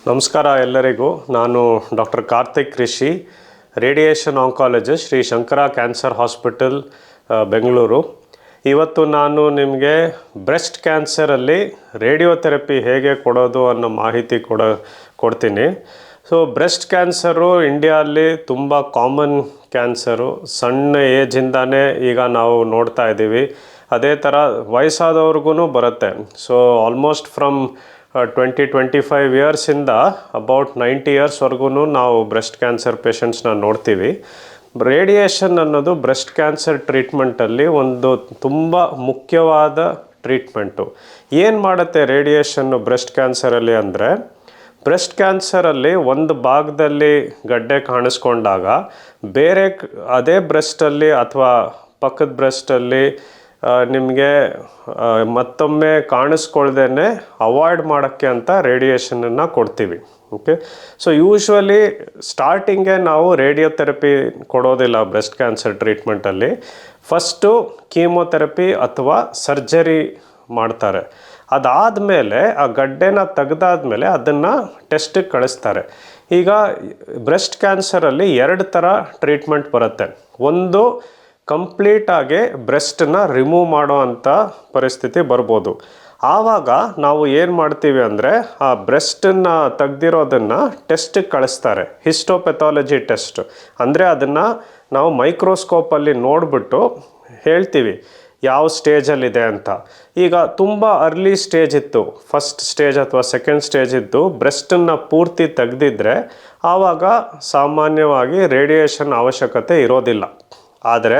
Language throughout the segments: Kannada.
ನಮಸ್ಕಾರ ಎಲ್ಲರಿಗೂ. ನಾನು doctor Karthik Rishi, radiation oncologist, Shri Shankara cancer hospital, Bengaluru. ಇವತ್ತು ನಾನು ನಿಮಗೆ ಬ್ರೆಸ್ಟ್ ಕ್ಯಾನ್ಸರಲ್ಲಿ ರೇಡಿಯೋಥೆರಪಿ ಹೇಗೆ ಕೊಡೋದು ಅನ್ನೋ ಮಾಹಿತಿ ಕೊಡ್ತೀನಿ. ಸೊ ಬ್ರೆಸ್ಟ್ ಕ್ಯಾನ್ಸರು ಇಂಡಿಯಾದಲ್ಲಿ ತುಂಬ ಕಾಮನ್ ಕ್ಯಾನ್ಸರು. ಸಣ್ಣ ಏಜಿಂದಾನೇ ಈಗ ನಾವು ನೋಡ್ತಾ ಇದ್ದೀವಿ. ಅದೇ ಥರ ವಯಸ್ಸಾದವ್ರಿಗೂ ಬರುತ್ತೆ. ಸೊ ಆಲ್ಮೋಸ್ಟ್ ಫ್ರಮ್ 20-25 ಇಯರ್ಸಿಂದ ಅಬೌಟ್ 90 ಇಯರ್ಸ್ವರೆಗೂ ನಾವು ಬ್ರೆಸ್ಟ್ ಕ್ಯಾನ್ಸರ್ ಪೇಷಂಟ್ಸ್ನ ನೋಡ್ತೀವಿ. ರೇಡಿಯೇಷನ್ ಅನ್ನೋದು ಬ್ರೆಸ್ಟ್ ಕ್ಯಾನ್ಸರ್ ಟ್ರೀಟ್ಮೆಂಟಲ್ಲಿ ಒಂದು ತುಂಬ ಮುಖ್ಯವಾದ ಟ್ರೀಟ್ಮೆಂಟು. ಏನು ಮಾಡುತ್ತೆ ರೇಡಿಯೇಷನ್ನು ಬ್ರೆಸ್ಟ್ ಕ್ಯಾನ್ಸರಲ್ಲಿ ಅಂದರೆ, ಬ್ರೆಸ್ಟ್ ಕ್ಯಾನ್ಸರಲ್ಲಿ ಒಂದು ಭಾಗದಲ್ಲಿ ಗಡ್ಡೆ ಕಾಣಿಸ್ಕೊಂಡಾಗ ಬೇರೆ ಅದೇ ಬ್ರೆಸ್ಟಲ್ಲಿ ಅಥವಾ ಪಕ್ಕದ ಬ್ರೆಸ್ಟಲ್ಲಿ ನಿಮಗೆ ಮತ್ತೊಮ್ಮೆ ಕಾಣಿಸ್ಕೊಳ್ದೇ ಅವಾಯ್ಡ್ ಮಾಡೋಕ್ಕೆ ಅಂತ ರೇಡಿಯೇಷನನ್ನು ಕೊಡ್ತೀವಿ. ಓಕೆ, ಸೊ ಯೂಶ್ವಲಿ ಸ್ಟಾರ್ಟಿಂಗೇ ನಾವು ರೇಡಿಯೋಥೆರಪಿ ಕೊಡೋದಿಲ್ಲ ಬ್ರೆಸ್ಟ್ ಕ್ಯಾನ್ಸರ್ ಟ್ರೀಟ್ಮೆಂಟಲ್ಲಿ. ಫಸ್ಟು ಕೀಮೊಥೆರಪಿ ಅಥವಾ ಸರ್ಜರಿ ಮಾಡ್ತಾರೆ. ಅದಾದಮೇಲೆ ಆ ಗಡ್ಡೆನ ತೆಗೆದಾದ್ಮೇಲೆ ಅದನ್ನು ಟೆಸ್ಟಿಗೆ ಕಳಿಸ್ತಾರೆ. ಈಗ ಬ್ರೆಸ್ಟ್ ಕ್ಯಾನ್ಸರಲ್ಲಿ 2 ಥರ ಟ್ರೀಟ್ಮೆಂಟ್ ಬರುತ್ತೆ. ಒಂದು ಕಂಪ್ಲೀಟಾಗಿ ಬ್ರೆಸ್ಟನ್ನ ರಿಮೂವ್ ಮಾಡೋ ಅಂಥ ಪರಿಸ್ಥಿತಿ ಬರ್ಬೋದು. ಆವಾಗ ನಾವು ಏನು ಮಾಡ್ತೀವಿ ಅಂದರೆ, ಆ ಬ್ರೆಸ್ಟನ್ನು ತೆಗ್ದಿರೋದನ್ನು ಟೆಸ್ಟಿಗೆ ಕಳಿಸ್ತಾರೆ, ಹಿಸ್ಟೋಪೆಥಾಲಜಿ ಟೆಸ್ಟ್. ಅಂದರೆ ಅದನ್ನು ನಾವು ಮೈಕ್ರೋಸ್ಕೋಪಲ್ಲಿ ನೋಡಿಬಿಟ್ಟು ಹೇಳ್ತೀವಿ ಯಾವ ಸ್ಟೇಜಲ್ಲಿದೆ ಅಂತ. ಈಗ ತುಂಬ ಅರ್ಲಿ ಸ್ಟೇಜ್ ಇತ್ತು, ಫಸ್ಟ್ ಸ್ಟೇಜ್ ಅಥವಾ ಸೆಕೆಂಡ್ ಸ್ಟೇಜ್ ಇದ್ದು ಬ್ರೆಸ್ಟನ್ನು ಪೂರ್ತಿ ತೆಗೆದಿದ್ರೆ ಆವಾಗ ಸಾಮಾನ್ಯವಾಗಿ ರೇಡಿಯೇಷನ್ ಅವಶ್ಯಕತೆ ಇರೋದಿಲ್ಲ. ಆದರೆ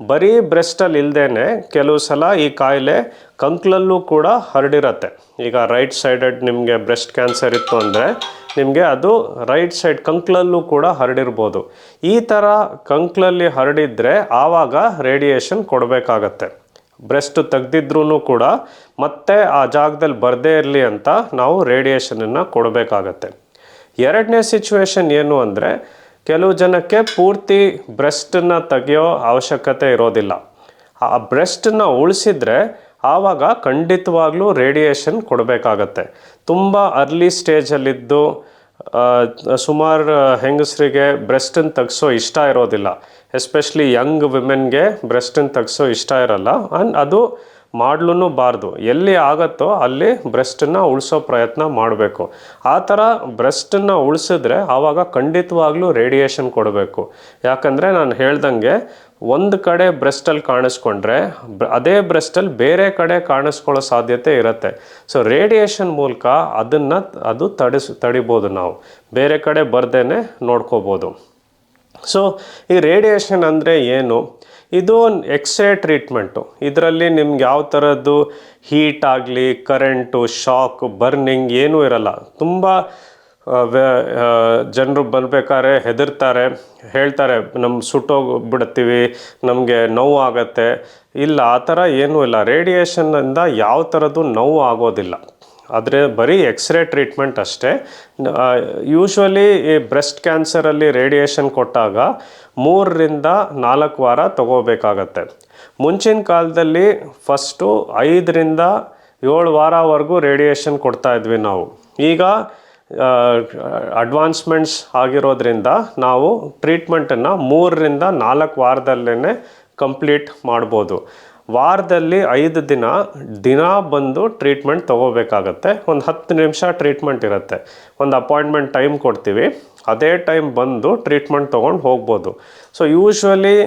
ಬರೀ ಬ್ರೆಸ್ಟಲ್ಲಿ ಇಲ್ಲದೇ ಕೆಲವು ಸಲ ಈ ಕಾಯಿಲೆ ಕಂಕ್ಲಲ್ಲೂ ಕೂಡ ಹರಡಿರತ್ತೆ. ಈಗ ರೈಟ್ ಸೈಡೆಡ್ ನಿಮಗೆ ಬ್ರೆಸ್ಟ್ ಕ್ಯಾನ್ಸರ್ ಇತ್ತು ಅಂದರೆ ನಿಮಗೆ ಅದು ರೈಟ್ ಸೈಡ್ ಕಂಕ್ಲಲ್ಲೂ ಕೂಡ ಹರಡಿರ್ಬೋದು. ಈ ಥರ ಕಂಕ್ಲಲ್ಲಿ ಹರಡಿದ್ರೆ ಆವಾಗ ರೇಡಿಯೇಷನ್ ಕೊಡಬೇಕಾಗತ್ತೆ. ಬ್ರೆಸ್ಟ್ ತೆಗ್ದಿದ್ರೂ ಕೂಡ ಮತ್ತೆ ಆ ಜಾಗದಲ್ಲಿ ಬರದೇ ಇರಲಿ ಅಂತ ನಾವು ರೇಡಿಯೇಷನನ್ನು ಕೊಡಬೇಕಾಗತ್ತೆ. ಎರಡನೇ ಸಿಚುವೇಶನ್ ಏನು ಅಂದರೆ, ಕೆಲವು ಜನಕ್ಕೆ ಪೂರ್ತಿ ಬ್ರೆಸ್ಟನ್ನು ತೆಗೆಯೋ ಅವಶ್ಯಕತೆ ಇರೋದಿಲ್ಲ. ಆ ಬ್ರೆಸ್ಟನ್ನು ಉಳಿಸಿದ್ರೆ ಆವಾಗ ಖಂಡಿತವಾಗ್ಲೂ ರೇಡಿಯೇಷನ್ ಕೊಡಬೇಕಾಗತ್ತೆ. ತುಂಬ ಅರ್ಲಿ ಸ್ಟೇಜಲ್ಲಿದ್ದು ಸುಮಾರು ಹೆಂಗಸರಿಗೆ ಬ್ರೆಸ್ಟನ್ನು ತೆಗೆಸೋ ಇಷ್ಟ ಇರೋದಿಲ್ಲ. ಎಸ್ಪೆಷಲಿ ಯಂಗ್ ವಿಮೆನ್ಗೆ ಬ್ರೆಸ್ಟನ್ನು ತೆಗೆಸೋ ಇಷ್ಟ ಇರಲ್ಲ. ಆ್ಯಂಡ್ ಅದು ಮಾಡಲೂ ಬಾರ್ದು. ಎಲ್ಲಿ ಆಗುತ್ತೋ ಅಲ್ಲಿ ಬ್ರೆಸ್ಟನ್ನು ಉಳಿಸೋ ಪ್ರಯತ್ನ ಮಾಡಬೇಕು. ಆ ಥರ ಬ್ರೆಸ್ಟನ್ನು ಉಳಿಸಿದ್ರೆ ಆವಾಗ ಖಂಡಿತವಾಗ್ಲೂ ರೇಡಿಯೇಷನ್ ಕೊಡಬೇಕು. ಯಾಕಂದರೆ ನಾನು ಹೇಳ್ದಂಗೆ ಒಂದು ಕಡೆ ಬ್ರೆಸ್ಟಲ್ಲಿ ಕಾಣಿಸ್ಕೊಂಡ್ರೆ ಅದೇ ಬ್ರೆಸ್ಟಲ್ಲಿ ಬೇರೆ ಕಡೆ ಕಾಣಿಸ್ಕೊಳ್ಳೋ ಸಾಧ್ಯತೆ ಇರುತ್ತೆ. ಸೊ ರೇಡಿಯೇಷನ್ ಮೂಲಕ ಅದು ತಡಿಬೋದು, ನಾವು ಬೇರೆ ಕಡೆ ಬರ್ದೇ ನೋಡ್ಕೋಬೋದು. ಸೊ ಈ ರೇಡಿಯೇಷನ್ ಅಂದರೆ ಏನು? ಇದು ಎಕ್ಸ್ರೇ ಟ್ರೀಟ್ಮೆಂಟು. ಇದರಲ್ಲಿ ನಿಮ್ಗೆ ಯಾವ ಥರದ್ದು ಹೀಟ್ ಆಗಲಿ, ಕರೆಂಟು, ಶಾಕ್, ಬರ್ನಿಂಗ್ ಏನೂ ಇರಲ್ಲ. ತುಂಬ ಜನರು ಬರಬೇಕಾದ್ರೆ ಹೆದರ್ತಾರೆ, ಹೇಳ್ತಾರೆ ಸುಟ್ಟೋಗ್ಬಿಡ್ತೀವಿ, ನಮಗೆ ನೋವು ಆಗತ್ತೆ. ಇಲ್ಲ, ಆ ಥರ ಏನೂ ಇಲ್ಲ. ರೇಡಿಯೇಷನ್ನಿಂದ ಯಾವ ಥರದ್ದು ನೋವು ಆಗೋದಿಲ್ಲ. ಆದರೆ ಬರೀ ಎಕ್ಸ್ರೇ ಟ್ರೀಟ್ಮೆಂಟ್ ಅಷ್ಟೇ. ಯೂಶ್ವಲಿ ಈ ಬ್ರೆಸ್ಟ್ ಕ್ಯಾನ್ಸರಲ್ಲಿ ರೇಡಿಯೇಷನ್ ಕೊಟ್ಟಾಗ 3-4 ವಾರ ತಗೋಬೇಕಾಗತ್ತೆ. ಮುಂಚಿನ ಕಾಲದಲ್ಲಿ ಫಸ್ಟು 5-7 ವಾರವರೆಗೂ ರೇಡಿಯೇಷನ್ ಕೊಡ್ತಾಯಿದ್ವಿ ನಾವು. ಈಗ ಅಡ್ವಾನ್ಸ್ಮೆಂಟ್ಸ್ ಆಗಿರೋದ್ರಿಂದ ನಾವು ಟ್ರೀಟ್ಮೆಂಟನ್ನು 3-4 ವಾರದಲ್ಲೇ ಕಂಪ್ಲೀಟ್ ಮಾಡ್ಬೋದು. ವಾರದಲ್ಲಿ 5 ದಿನ ಬಂದು ಟ್ರೀಟ್ಮೆಂಟ್ ತೊಗೋಬೇಕಾಗತ್ತೆ. ಒಂದು 10 ನಿಮಿಷ ಟ್ರೀಟ್ಮೆಂಟ್ ಇರುತ್ತೆ. ಒಂದು ಅಪಾಯಿಂಟ್ಮೆಂಟ್ ಟೈಮ್ ಕೊಡ್ತೀವಿ, ಅದೇ ಟೈಮ್ ಬಂದು ಟ್ರೀಟ್ಮೆಂಟ್ ತೊಗೊಂಡು ಹೋಗ್ಬೋದು. ಸೊ ಯೂಶ್ವಲಿ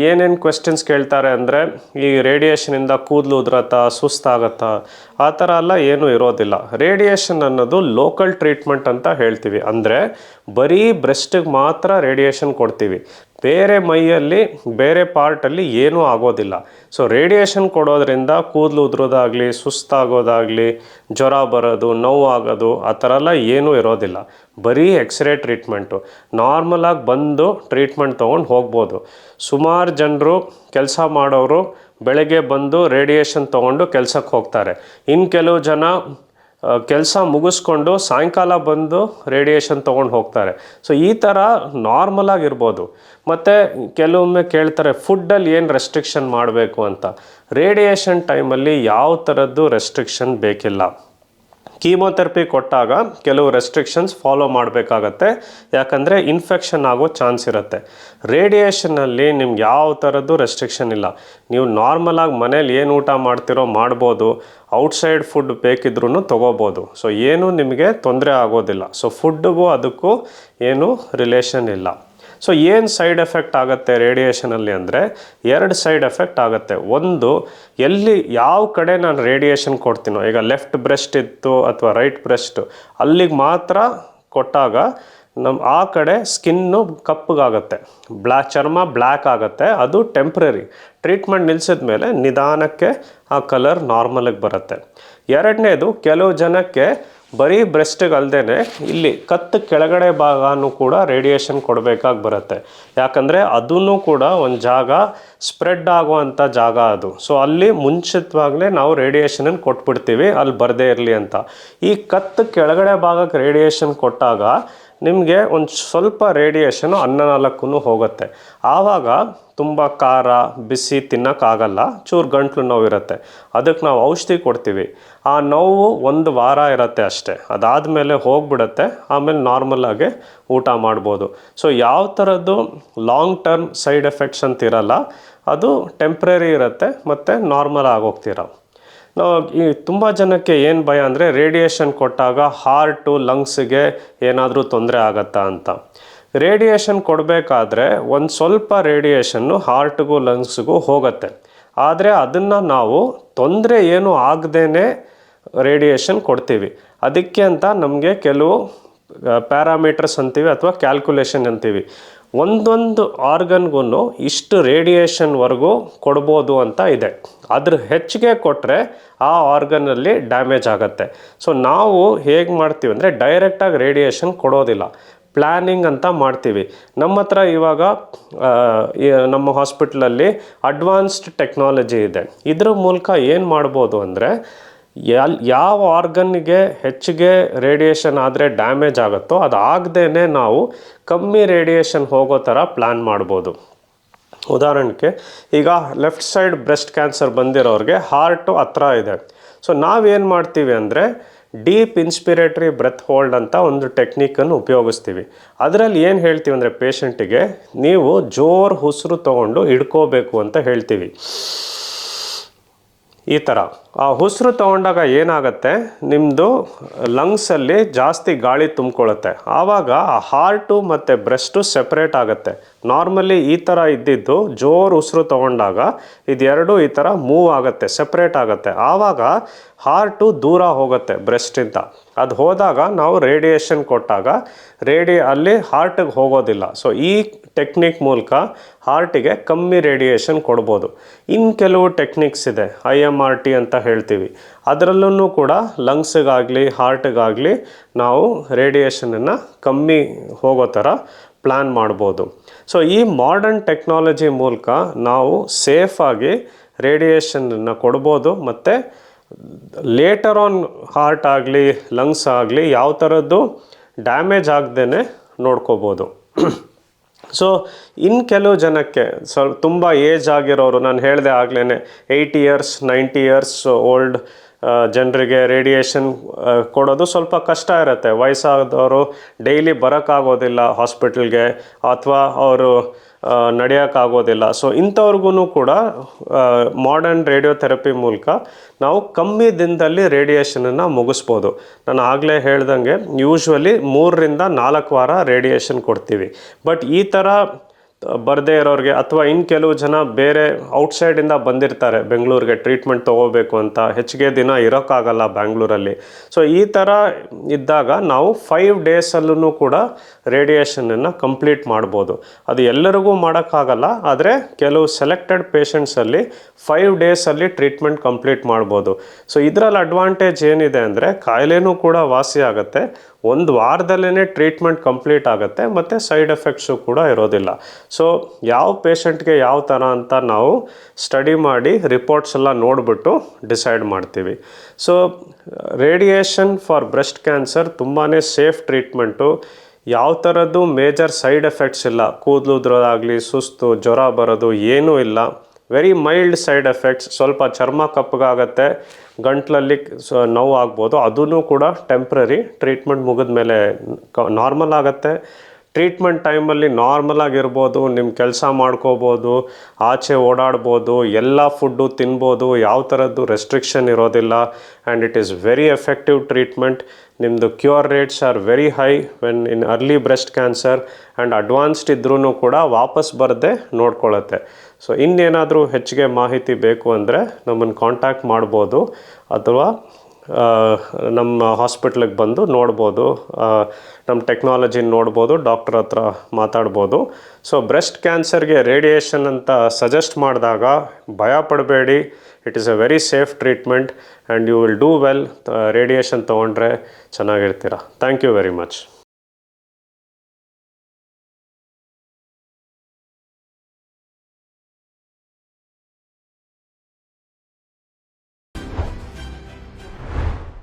ಏನೇನು ಕ್ವೆಶ್ಚನ್ಸ್ ಕೇಳ್ತಾರೆ ಅಂದರೆ, ಈ ರೇಡಿಯೇಷನಿಂದ ಕೂದಲು ಉದುರತ್ತಾ, ಸುಸ್ತಾಗತ್ತಾ, ಆ ಥರ ಎಲ್ಲ ಏನೂ ಇರೋದಿಲ್ಲ. ರೇಡಿಯೇಷನ್ ಅನ್ನೋದು ಲೋಕಲ್ ಟ್ರೀಟ್ಮೆಂಟ್ ಅಂತ ಹೇಳ್ತೀವಿ. ಅಂದರೆ ಬರೀ ಬ್ರೆಸ್ಟಿಗೆ ಮಾತ್ರ ರೇಡಿಯೇಷನ್ ಕೊಡ್ತೀವಿ, ಬೇರೆ ಮೈಯಲ್ಲಿ ಬೇರೆ ಪಾರ್ಟಲ್ಲಿ ಏನೂ ಆಗೋದಿಲ್ಲ. ಸೊ ರೇಡಿಯೇಷನ್ ಕೊಡೋದ್ರಿಂದ ಕೂದಲು ಉದುರೋದಾಗಲಿ, ಸುಸ್ತಾಗೋದಾಗಲಿ, ಜ್ವರ ಬರೋದು, ನೋವು ಆಗೋದು ಆ ಥರ ಎಲ್ಲ ಏನೂ ಇರೋದಿಲ್ಲ. ಬರೀ ಎಕ್ಸ್ರೇ ಟ್ರೀಟ್ಮೆಂಟು. ನಾರ್ಮಲಾಗಿ ಬಂದು ಟ್ರೀಟ್ಮೆಂಟ್ ತೊಗೊಂಡು ಹೋಗ್ಬೋದು. ಸುಮಾರು ಜನರು ಕೆಲಸ ಮಾಡೋರು ಬೆಳಗ್ಗೆ ಬಂದು ರೇಡಿಯೇಷನ್ ತೊಗೊಂಡು ಕೆಲಸಕ್ಕೆ ಹೋಗ್ತಾರೆ. ಇನ್ನು ಕೆಲವು ಜನ ಕೆಲಸ ಮುಗಿಸ್ಕೊಂಡು ಸಾಯಂಕಾಲ ಬಂದು ರೇಡಿಯೇಷನ್ ತೊಗೊಂಡು ಹೋಗ್ತಾರೆ. ಸೊ ಈ ಥರ ನಾರ್ಮಲಾಗಿರ್ಬೋದು. ಮತ್ತು ಕೆಲವೊಮ್ಮೆ ಕೇಳ್ತಾರೆ ಫುಡ್ಡಲ್ಲಿ ಏನು ರೆಸ್ಟ್ರಿಕ್ಷನ್ ಮಾಡಬೇಕು ಅಂತ. ರೇಡಿಯೇಷನ್ ಟೈಮಲ್ಲಿ ಯಾವ ಥರದ್ದು ರೆಸ್ಟ್ರಿಕ್ಷನ್ ಬೇಕಿಲ್ಲ. ಕೀಮೋಥೆರಪಿ ಕೊಟ್ಟಾಗ ಕೆಲವು ರೆಸ್ಟ್ರಿಕ್ಷನ್ಸ್ ಫಾಲೋ ಮಾಡಬೇಕಾಗತ್ತೆ, ಯಾಕಂದರೆ ಇನ್ಫೆಕ್ಷನ್ ಆಗೋ ಚಾನ್ಸ್ ಇರುತ್ತೆ. ರೇಡಿಯೇಷನಲ್ಲಿ ನಿಮ್ಗೆ ಯಾವ ಥರದ್ದು ರೆಸ್ಟ್ರಿಕ್ಷನ್ ಇಲ್ಲ. ನೀವು ನಾರ್ಮಲಾಗಿ ಮನೇಲಿ ಏನು ಊಟ ಮಾಡ್ತಿರೋ ಮಾಡ್ಬೋದು, ಔಟ್ಸೈಡ್ ಫುಡ್ ಬೇಕಿದ್ರೂ ತೊಗೋಬೋದು. ಸೊ ಏನೂ ನಿಮಗೆ ತೊಂದರೆ ಆಗೋದಿಲ್ಲ. ಸೊ ಫುಡ್ಡಿಗೂ ಅದಕ್ಕೂ ಏನೂ ರಿಲೇಷನ್ ಇಲ್ಲ. ಸೊ ಏನು ಸೈಡ್ ಎಫೆಕ್ಟ್ ಆಗುತ್ತೆ ರೇಡಿಯೇಷನಲ್ಲಿ ಅಂದರೆ, 2 ಸೈಡ್ ಎಫೆಕ್ಟ್ ಆಗುತ್ತೆ. ಒಂದು, ಎಲ್ಲಿ ಯಾವ ಕಡೆ ನಾನು ರೇಡಿಯೇಷನ್ ಕೊಡ್ತೀನೋ, ಈಗ ಲೆಫ್ಟ್ ಬ್ರೆಸ್ಟ್ ಇತ್ತು ಅಥವಾ ರೈಟ್ ಬ್ರೆಸ್ಟ್, ಅಲ್ಲಿಗೆ ಮಾತ್ರ ಕೊಟ್ಟಾಗ ಆ ಕಡೆ ಸ್ಕಿನ್ನು ಕಪ್ಪಗಾಗುತ್ತೆ, ಚರ್ಮ ಬ್ಲ್ಯಾಕ್ ಆಗುತ್ತೆ. ಅದು ಟೆಂಪ್ರರಿ. ಟ್ರೀಟ್ಮೆಂಟ್ ನಿಲ್ಲಿಸಿದ ಮೇಲೆ ನಿಧಾನಕ್ಕೆ ಆ ಕಲರ್ ನಾರ್ಮಲಿಗೆ ಬರುತ್ತೆ. ಎರಡನೇದು, ಕೆಲವು ಜನಕ್ಕೆ ಬರೀ ಬ್ರೆಸ್ಟಿಗೆ ಅಲ್ಲದೆ ಇಲ್ಲಿ ಕತ್ತು ಕೆಳಗಡೆ ಭಾಗನೂ ಕೂಡ ರೇಡಿಯೇಷನ್ ಕೊಡಬೇಕಾಗಿ ಬರುತ್ತೆ. ಯಾಕಂದರೆ ಅದೂ ಕೂಡ ಒಂದು ಜಾಗ ಸ್ಪ್ರೆಡ್ ಆಗುವಂಥ ಜಾಗ ಅದು. ಸೊ ಅಲ್ಲಿ ಮುಂಚಿತವಾಗಲೇ ನಾವು ರೇಡಿಯೇಷನನ್ನು ಕೊಟ್ಬಿಡ್ತೀವಿ, ಅಲ್ಲಿ ಬರದೇ ಇರಲಿ ಅಂತ. ಈ ಕತ್ತು ಕೆಳಗಡೆ ಭಾಗಕ್ಕೆ ರೇಡಿಯೇಷನ್ ಕೊಟ್ಟಾಗ ನಿಮಗೆ ಒಂದು ಸ್ವಲ್ಪ ರೇಡಿಯೇಷನು ಅನ್ನನಾಳಕ್ಕೂ ಹೋಗುತ್ತೆ. ಆವಾಗ ತುಂಬ ಖಾರ ಬಿಸಿ ತಿನ್ನೋಕ್ಕಾಗಲ್ಲ, ಚೂರು ಗಂಟ್ಲು ನೋವಿರುತ್ತೆ. ಅದಕ್ಕೆ ನಾವು ಔಷಧಿ ಕೊಡ್ತೀವಿ. ಆ ನೋವು 1 ವಾರ ಇರುತ್ತೆ ಅಷ್ಟೇ, ಅದಾದಮೇಲೆ ಹೋಗಿಬಿಡುತ್ತೆ. ಆಮೇಲೆ ನಾರ್ಮಲಾಗಿ ಊಟ ಮಾಡ್ಬೋದು. ಸೊ ಯಾವ ಥರದ್ದು ಲಾಂಗ್ ಟರ್ಮ್ ಸೈಡ್ ಎಫೆಕ್ಟ್ಸ್ ಅಂತ ಇರಲ್ಲ, ಅದು ಟೆಂಪ್ರರಿ ಇರುತ್ತೆ ಮತ್ತು ನಾರ್ಮಲ್ ಆಗೋಗ್ತೀರ. ಈ ತುಂಬ ಜನಕ್ಕೆ ಏನು ಭಯ ಅಂದರೆ, ರೇಡಿಯೇಷನ್ ಕೊಟ್ಟಾಗ ಹಾರ್ಟು ಲಂಗ್ಸಿಗೆ ಏನಾದರೂ ತೊಂದರೆ ಆಗತ್ತಾ ಅಂತ. ರೇಡಿಯೇಷನ್ ಕೊಡಬೇಕಾದ್ರೆ ಒಂದು ಸ್ವಲ್ಪ ರೇಡಿಯೇಷನ್ನು ಹಾರ್ಟ್ಗೂ ಲಂಗ್ಸ್ಗೂ ಹೋಗುತ್ತೆ. ಆದರೆ ಅದನ್ನು ನಾವು ತೊಂದರೆ ಏನೂ ಆಗದೇ ರೇಡಿಯೇಷನ್ ಕೊಡ್ತೀವಿ. ಅದಕ್ಕೆ ಅಂತ ನಮಗೆ ಕೆಲವು ಪ್ಯಾರಾಮೀಟರ್ಸ್ ಅಂತೀವಿ ಅಥವಾ ಕ್ಯಾಲ್ಕುಲೇಷನ್ ಅಂತೀವಿ. ಒಂದೊಂದು ಆರ್ಗನ್ಗೂ ಇಷ್ಟು ರೇಡಿಯೇಷನ್ವರೆಗೂ ಕೊಡ್ಬೋದು ಅಂತ ಇದೆ. ಅದ್ರ ಹೆಚ್ಚಿಗೆ ಕೊಟ್ಟರೆ ಆ ಆರ್ಗನಲ್ಲಿ ಡ್ಯಾಮೇಜ್ ಆಗುತ್ತೆ. ಸೊ ನಾವು ಹೇಗೆ ಮಾಡ್ತೀವಿ ಅಂದರೆ, ಡೈರೆಕ್ಟಾಗಿ ರೇಡಿಯೇಷನ್ ಕೊಡೋದಿಲ್ಲ, ಪ್ಲ್ಯಾನಿಂಗ್ ಅಂತ ಮಾಡ್ತೀವಿ. ನಮ್ಮ ಹತ್ರ ಇವಾಗ ನಮ್ಮ ಹಾಸ್ಪಿಟ್ಲಲ್ಲಿ ಅಡ್ವಾನ್ಸ್ಡ್ ಟೆಕ್ನಾಲಜಿ ಇದೆ. ಇದ್ರ ಮೂಲಕ ಏನು ಮಾಡ್ಬೋದು ಅಂದರೆ, ಯಾವ ಆರ್ಗನ್ನಿಗೆ ಹೆಚ್ಚಿಗೆ ರೇಡಿಯೇಷನ್ ಆದರೆ ಡ್ಯಾಮೇಜ್ ಆಗುತ್ತೋ ಅದು ಆಗದೇ ನಾವು ಕಮ್ಮಿ ರೇಡಿಯೇಷನ್ ಹೋಗೋ ಥರ ಪ್ಲ್ಯಾನ್ ಮಾಡ್ಬೋದು. ಉದಾಹರಣೆಗೆ ಈಗ ಲೆಫ್ಟ್ ಸೈಡ್ ಬ್ರೆಸ್ಟ್ ಕ್ಯಾನ್ಸರ್ ಬಂದಿರೋರಿಗೆ ಹಾರ್ಟು ಹತ್ರ ಇದೆ. ಸೊ ನಾವೇನು ಮಾಡ್ತೀವಿ ಅಂದರೆ, ಡೀಪ್ ಇನ್ಸ್ಪಿರೇಟರಿ ಬ್ರೆತ್ ಹೋಲ್ಡ್ ಅಂತ ಒಂದು ಟೆಕ್ನಿಕನ್ನು ಉಪಯೋಗಿಸ್ತೀವಿ. ಅದರಲ್ಲಿ ಏನು ಹೇಳ್ತೀವಿ ಅಂದರೆ, ಪೇಷಂಟಿಗೆ ನೀವು ಜೋರು ಉಸಿರು ತೊಗೊಂಡು ಹಿಡ್ಕೋಬೇಕು ಅಂತ ಹೇಳ್ತೀವಿ. ಈ ಥರ ಆ ಉಸಿರು ತೊಗೊಂಡಾಗ ಏನಾಗುತ್ತೆ, ನಿಮ್ಮದು ಲಂಗ್ಸಲ್ಲಿ ಜಾಸ್ತಿ ಗಾಳಿ ತುಂಬಿಕೊಳ್ಳುತ್ತೆ. ಆವಾಗ ಆ ಹಾರ್ಟು ಮತ್ತು ಬ್ರೆಸ್ಟು ಸೆಪ್ರೇಟ್ ಆಗುತ್ತೆ. ನಾರ್ಮಲಿ ಈ ಥರ ಇದ್ದಿದ್ದು ಜೋರು ಉಸಿರು ತೊಗೊಂಡಾಗ ಇದೆರಡು ಈ ಥರ ಮೂವ್ ಆಗುತ್ತೆ, ಸೆಪ್ರೇಟ್ ಆಗುತ್ತೆ. ಆವಾಗ ಹಾರ್ಟು ದೂರ ಹೋಗುತ್ತೆ ಬ್ರೆಸ್ಟಿಂದ. ಅದು ಹೋದಾಗ ನಾವು ರೇಡಿಯೇಷನ್ ಕೊಟ್ಟಾಗ ಅಲ್ಲಿ ಹಾರ್ಟಿಗೆ ಹೋಗೋದಿಲ್ಲ. ಸೊ ಈ ಟೆಕ್ನಿಕ್ ಮೂಲಕ ಹಾರ್ಟಿಗೆ ಕಮ್ಮಿ ರೇಡಿಯೇಷನ್ ಕೊಡ್ಬೋದು. ಇನ್ನು ಕೆಲವು ಟೆಕ್ನಿಕ್ಸ್ ಇದೆ, IMRT ಅಂತ ಹೇಳ್ತೀವಿ. ಅದರಲ್ಲೂ ಕೂಡ ಲಂಗ್ಸಿಗಾಗಲಿ ಹಾರ್ಟಿಗಾಗಲಿ ನಾವು ರೇಡಿಯೇಷನನ್ನು ಕಮ್ಮಿ ಹೋಗೋ ಥರ ಪ್ಲ್ಯಾನ್ ಮಾಡ್ಬೋದು. ಸೊ ಈ ಮಾಡರ್ನ್ ಟೆಕ್ನಾಲಜಿ ಮೂಲಕ ನಾವು ಸೇಫಾಗಿ ರೇಡಿಯೇಷನನ್ನು ಕೊಡ್ಬೋದು. ಮತ್ತು ಲೇಟರ್ ಆನ್ ಹಾರ್ಟ್ ಆಗಲಿ ಲಂಗ್ಸ್ ಆಗಲಿ ಯಾವ ಥರದ್ದು ಡ್ಯಾಮೇಜ್ ಆಗದೇ ನೋಡ್ಕೋಬೋದು. ಸೊ ಇನ್ನು ಕೆಲವು ಜನಕ್ಕೆ ತುಂಬ ಏಜ್ ಆಗಿರೋರು, ನಾನು ಹೇಳಿದೆ ಆಗಲೇ 80 ಇಯರ್ಸ್ 90 ಇಯರ್ಸ್ ಓಲ್ಡ್ ಜನರಿಗೆ ರೇಡಿಯೇಷನ್ ಕೊಡೋದು ಸ್ವಲ್ಪ ಕಷ್ಟ ಇರುತ್ತೆ. ವಯಸ್ಸಾದವರು ಡೈಲಿ ಬರೋಕ್ಕಾಗೋದಿಲ್ಲ ಹಾಸ್ಪಿಟಲ್ಗೆ, ಅಥವಾ ಅವರು ನಡೆಯೋಕ್ಕಾಗೋದಿಲ್ಲ. ಸೊ ಇಂಥವ್ರಿಗೂ ಕೂಡ ಮಾಡರ್ನ್ ರೇಡಿಯೋಥೆರಪಿ ಮೂಲಕ ನಾವು ಕಮ್ಮಿ ದಿನದಲ್ಲಿ ರೇಡಿಯೇಷನನ್ನು ಮುಗಿಸ್ಬೋದು. ನಾನು ಆಗಲೇ ಹೇಳ್ದಂಗೆ ಯೂಶ್ವಲಿ 3 ರಿಂದ 4 ವಾರ ರೇಡಿಯೇಷನ್ ಕೊಡ್ತೀವಿ. ಬಟ್ ಈ ಥರ ಬರದೇ ಇರೋರಿಗೆ, ಅಥವಾ ಇನ್ನು ಕೆಲವು ಜನ ಬೇರೆ ಔಟ್ಸೈಡಿಂದ ಬಂದಿರ್ತಾರೆ ಬೆಂಗಳೂರಿಗೆ ಟ್ರೀಟ್ಮೆಂಟ್ ತೊಗೋಬೇಕು ಅಂತ, ಹೆಚ್ಚಿಗೆ ದಿನ ಇರೋಕ್ಕಾಗಲ್ಲ ಬ್ಯಾಂಗ್ಳೂರಲ್ಲಿ. ಸೊ ಈ ಥರ ಇದ್ದಾಗ ನಾವು 5 ಡೇಸಲ್ಲೂ ಕೂಡ ರೇಡಿಯೇಷನನ್ನು ಕಂಪ್ಲೀಟ್ ಮಾಡ್ಬೋದು. ಅದು ಎಲ್ಲರಿಗೂ ಮಾಡೋಕ್ಕಾಗಲ್ಲ, ಆದರೆ ಕೆಲವು ಸೆಲೆಕ್ಟೆಡ್ ಪೇಷಂಟ್ಸಲ್ಲಿ 5 ಡೇಸಲ್ಲಿ ಟ್ರೀಟ್ಮೆಂಟ್ ಕಂಪ್ಲೀಟ್ ಮಾಡ್ಬೋದು. ಸೊ ಇದರಲ್ಲಿ ಅಡ್ವಾಂಟೇಜ್ ಏನಿದೆ ಅಂದರೆ, ಕಾಯಿಲೆನೂ ಕೂಡ ವಾಸಿ ಆಗುತ್ತೆ, 1 ವಾರದಲ್ಲೇ ಟ್ರೀಟ್ಮೆಂಟ್ ಕಂಪ್ಲೀಟ್ ಆಗುತ್ತೆ, ಮತ್ತು ಸೈಡ್ ಎಫೆಕ್ಟ್ಸು ಕೂಡ ಇರೋದಿಲ್ಲ. ಸೊ ಯಾವ ಪೇಷಂಟ್ಗೆ ಯಾವ ಥರ ಅಂತ ನಾವು ಸ್ಟಡಿ ಮಾಡಿ ರಿಪೋರ್ಟ್ಸ್ ಎಲ್ಲ ನೋಡಿಬಿಟ್ಟು ಡಿಸೈಡ್ ಮಾಡ್ತೀವಿ. So radiation for breast cancer ತುಂಬಾ ಸೇಫ್ ಟ್ರೀಟ್ಮೆಂಟು. ಯಾವ ಥರದ್ದು ಮೇಜರ್ ಸೈಡ್ ಎಫೆಕ್ಟ್ಸ್ ಇಲ್ಲ, ಕೂದಲು ಉದುರೋದಾಗಲಿ ಸುಸ್ತು ಜ್ವರ ಬರೋದು ಏನೂ ಇಲ್ಲ. ವೆರಿ ಮೈಲ್ಡ್ ಸೈಡ್ ಎಫೆಕ್ಟ್ಸ್, ಸ್ವಲ್ಪ ಚರ್ಮ ಕಪ್ಪಗಾಗತ್ತೆ, ಗಂಟ್ಲಲ್ಲಿ ನೋವು ಆಗ್ಬೋದು, ಅದೂ ಕೂಡ ಟೆಂಪ್ರರಿ. ಟ್ರೀಟ್ಮೆಂಟ್ ಮುಗಿದ ಮೇಲೆ ನಾರ್ಮಲ್ ಆಗುತ್ತೆ. ಟ್ರೀಟ್ಮೆಂಟ್ ಟೈಮಲ್ಲಿ ನಾರ್ಮಲ್ ಆಗಿರ್ಬೋದು, ನಿಮ್ಮ ಕೆಲಸ ಮಾಡ್ಕೋಬೋದು, ಆಚೆ ಓಡಾಡ್ಬೋದು, ಎಲ್ಲ ಫುಡ್ಡು ತಿನ್ಬೋದು, ಯಾವ ಥರದ್ದು ರೆಸ್ಟ್ರಿಕ್ಷನ್ ಇರೋದಿಲ್ಲ. And it is very effective treatment. ನಿಮ್ಮದು cure rates are very high when in early breast cancer. And advanced ಇದ್ರೂ ಕೂಡ ವಾಪಸ್ ಬರದೆ ನೋಡ್ಕೊಳ್ಳುತ್ತೆ. ಸೊ ಇನ್ನೇನಾದರೂ ಹೆಚ್ಚಿಗೆ ಮಾಹಿತಿ ಬೇಕು ಅಂದರೆ ನಮ್ಮನ್ನು ಕಾಂಟ್ಯಾಕ್ಟ್ ಮಾಡ್ಬೋದು, ಅಥವಾ ನಮ್ಮ ಹಾಸ್ಪಿಟ್ಲಿಗೆ ಬಂದು ನೋಡ್ಬೋದು, ನಮ್ಮ ಟೆಕ್ನಾಲಜಿನ ನೋಡ್ಬೋದು, ಡಾಕ್ಟ್ರ್ ಹತ್ರ ಮಾತಾಡ್ಬೋದು. ಸೊ ಬ್ರೆಸ್ಟ್ ಕ್ಯಾನ್ಸರ್ಗೆ ರೇಡಿಯೇಷನ್ ಅಂತ ಸಜೆಸ್ಟ್ ಮಾಡಿದಾಗ ಭಯ ಪಡಬೇಡಿ. It is a very safe treatment and you will do well. Radiation ತೊಗೊಂಡ್ರೆ ಚೆನ್ನಾಗಿರ್ತೀರ. Thank you very much.